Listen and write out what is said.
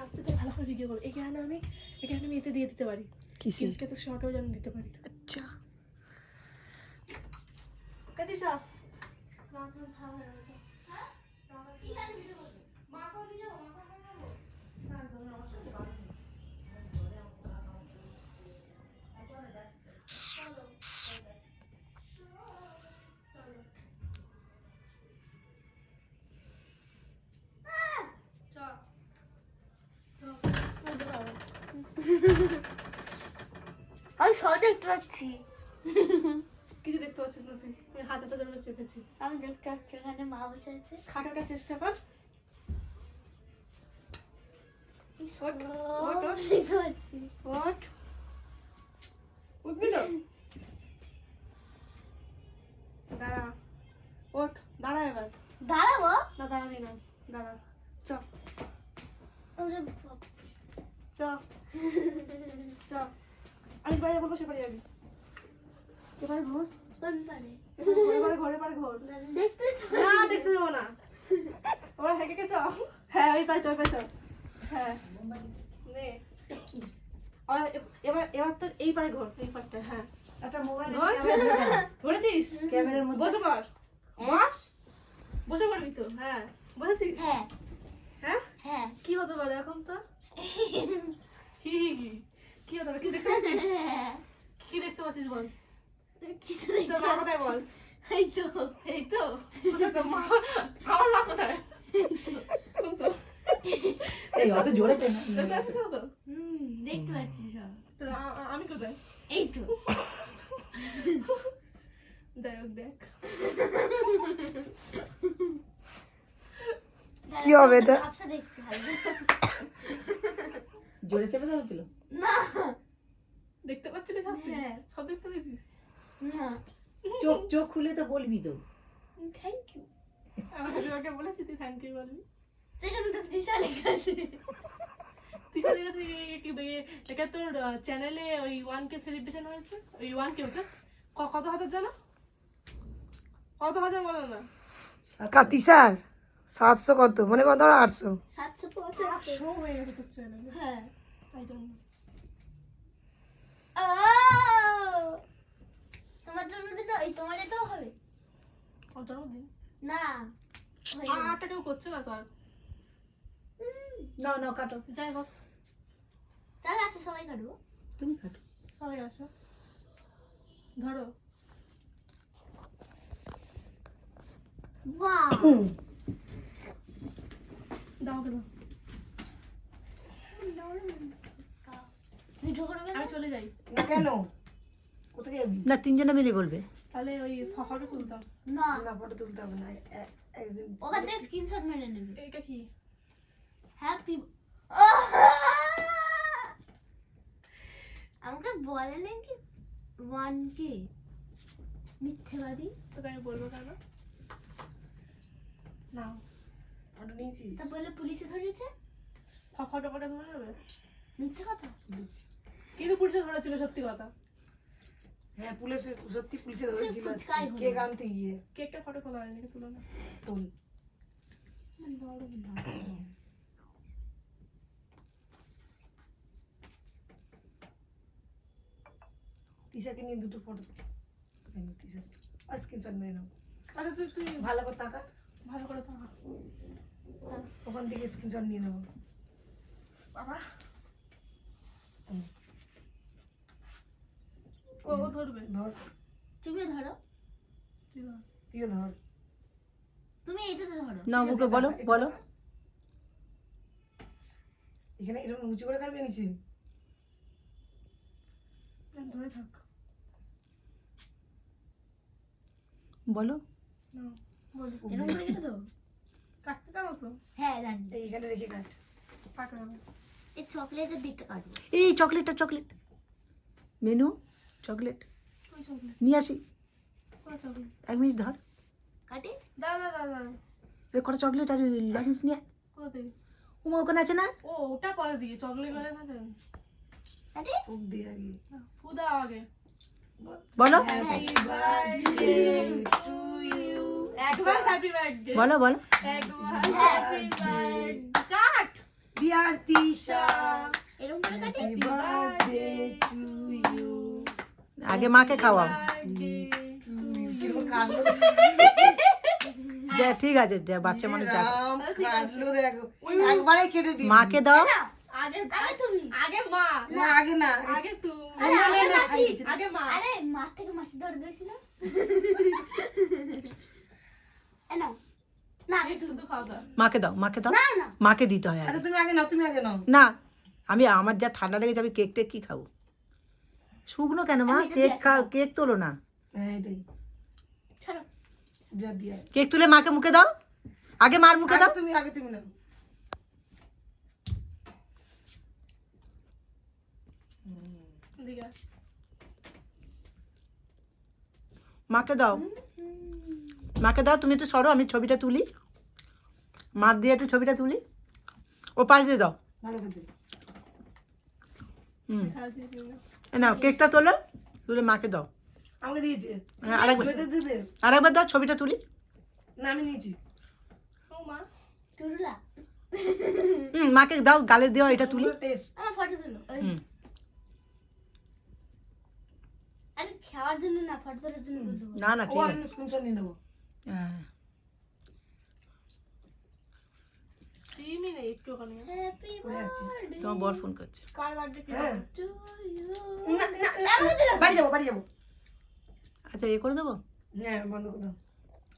আসছে তো ভালো করে ভিডিও করবো। এখানে আমি এতে দিয়ে দিতে পারি, কিসকে তো শর্টও যেন দিতে পারি। আচ্ছা দিশা না তুমি ছাড়া হয়ে গেছে। হ্যাঁ কি গান ভিডিও করবে? মাকে নিয়ে যাও, মাকে খাবো না তুমি আমার সাথে বাড়ি আমি সব দেখতে পাচ্ছি। কিছু দেখতে পাচ্ছিস না তুই? আমি হাতে তো জন্য চেপেছি। আমি দেখতে পাচ্ছি এখানে মা বসে আছে। খাটাটা চেষ্টা কর। দেখতে পাচ্ছি। ওঠ উঠবি তো? দাঁড়া, ওঠ, দাঁড়া এবার। দাঁড়াবো? না দাঁড়াবি না, দাঁড়া। চ চ চ, আমি বাইরে বলবো সে পারে যাবি। এবার ঘোর, কোন পারে? ঘরে ঘোর। দেখতে না দেখতে দেবো না। ওরা হেঁকে চ। হ্যাঁ ওই পাই চ, ওই পাই চ। হ্যাঁ নে। এবার তোর এই পারে ঘোর, এই পারটা। হ্যাঁ একটা মোবাইল ঘুরেছিস? ক্যামেরার মধ্যে বসে পড়, বস, বসে পড়বি তো। হ্যাঁ বসেছিস? হ্যাঁ হ্যাঁ হ্যাঁ কি হতে পারে এখন তো? কি হতে পারে? কি দেখতে পাচ্ছিস? কি দেখতে পাচ্ছিস বল? কিছু তোর দেখতে মা কোথায় বল? এই তো এই তো। কোথায় তোর মা? আমার মা কোথায়? কোন তো? এই অত জোরে চেন দেখতে পাচ্ছিস না তো? দেখতে পাচ্ছি সব। তো আমি কোথায়? এই তো যাই হোক দেখ। কি হবে এটা? আচ্ছা দেখতে হবে জোরে চেপে ধরেছিল না দেখতে পাচ্ছিস সব? হ্যাঁ। সব দেখতে পেয়েছিস? না চোখ চোখ খুলে তো বলবি তো। থ্যাংক ইউ আমাকে বলেছি তুই থ্যাংক ইউ বলবি। সেখানে তো দিশা লেখা আছে তিশাদের কাছে এটা তোর চ্যানেলে ওই 1K সেলিব্রেশন হয়েছে। ওই 1K ওটা কত হাজার জানো? কত হাজার বলো না? কাতিসার 700 কত মানে কত 800 775 শো হয়ে গেছে তোর চ্যানেলে, হ্যাঁ তাই জন্য। তোমার জন্মদিন ওই তোমার এটাও হবে ওর জন্মদিন না আটটা কেউ করছে না তার। না না কাটো যাই হোক তাহলে আসো সবাই কাটবো তুমি কাটো সবাই আসো, ধরো। ওয়াও দাও কেন? ভিডিও করবে আমি চলে যাই। না কেন কোথায় যাবি না তিনজনে মিলে বলবে তাহলে ওই ফটো তুলতাম। না না ফটো তুলতে হবে না একদিন ওখান থেকে স্ক্রিনশট মেরে নেবে এটা কি? হ্যাপি আমাকে বলে নাকি 1K মিথ্যেবাদী তোকে আমি বলবো কেন? না ফটো নিয়েছি তা বলে পুলিশে ধরেছে ফটো তুলে নেবে, মিথ্যে কথা কিন্তু পুলিশে ধরেছিল সত্যি কথা। হ্যাঁ পুলিশে সত্যি পুলিশে ধরেছিল ফুচকাই হলো। কেক আনতে গিয়ে কেকটা ফটো তোলা হয়নি, তুলো না। তুল তিশাকে নিয়ে দুটো ফটো তিশা আর স্ক্রিনশট মেরে নাও আচ্ছা তুই ভালো করে তাকা ভালো করে থাকা ওখান থেকে স্ক্রিনশট নিয়ে নেবো বাবা। ও ধরবে, ধর তুমিও ধরো তুই ধর। তুইও ধর তুমি এইটাতে ধরো না ওকে বলো বলো এখানে এরকম উঁচু করে কাটবে নিচে ধরে থাক। বলো না বলি এরকম করে কেটে দাও কাটতে জানো তো? হ্যাঁ জানি এইখানে রেখে কাট কাটা যাবে। এই চকলেটের দিকটা কাটবো এই চকলেট মেনু চকলেট ওই চকলেট, নিয়ে আসি ওই চকলেট। 1 মিনিট ধর কাটি দাদা রে কটা চকলেট আর লাইসেন্স নিয়ে কোথা থেকে? ওমা ওখানে আছে না ও ওটা পরে দিয়ে চকলেট লাগে না কেন? কাটি ফুক দিয়ে আগে ফুদা আগে। বলো হ্যাপি বার্থডে টু ইউ। একবার হ্যাপি বার্থডে বলো বলো একবার হ্যাপি বার্থডে কাট ডিয়ার তিশা এরকম করে কাটি হ্যাপি বার্থডে টু ইউ আগে মাকে খাওয়াও। কিরকম কাঁদলো যা ঠিক আছে, যা বাচ্চা মানুষ যা। রাম, কাঁদলো দেখো একবারে কেটে দিই মাকে দাও। আগে আগে তুমি আগে মা না আগে না আগে তুমি আগে না আগে মা আরে মা থেকে মাসি ধরে দিয়েছিল এ নাও না আগে শুধু খাওয়া দাও মাকে দাও, মাকে দাও। না না মাকে দিতে হয় আচ্ছা আগে। তুমি আগে নাও তুমি আগে নাও না, আমি আমার যা ঠান্ডা লেগেছে, আমি কেক টেক কি খাবো? শুকনো কেন মা? আমি এটা কেক দিয়ে কেক তোলো না। হ্যাঁ এটাই ছাড়ো যা দিয়া কেক তুলে মাকে মুখে দাও। আগে মার মুখে দাও। আগে তুমি নাও দিগা মাকে দাও, মাকে দাও। তুমি একটু সরো, আমি ছবিটা তুলি। মার দিয়ে একটু ছবিটা তুলি। ও পাশ দিয়ে দাও। ভালো করে হুম, খাওয়া দিয়ে দিও। এ নাও কেকটা তোলো, তুলে মাকে দাও। আমাকে দিয়েছে হ্যাঁ, আরেকবার দিতে আরেকবার দাও, ছবিটা তুলি। না আমি নিয়েছি ও মা তুললা হুম, মাকে দাও, গালে দেওয়া এটা তুলি। টেস্ট আমার ফটো তুলো হুম, আরে খাওয়ার জন্য না ফটো তোলার জন্য তুলবো না না ও ঠিক আছে। আমি স্ক্রিনশট নিয়ে নেবো হ্যাঁ, টিমই নেই একটু ওখানে হ্যাপি পড়ে আছে। বার্থডে তোমার বর ফোন করছে। কার বার্থডে কে হ্যাঁ টু ইউ না না না বাড়ি যাবো আচ্ছা, এ করে দেবো। হ্যাঁ বন্ধ করে দাও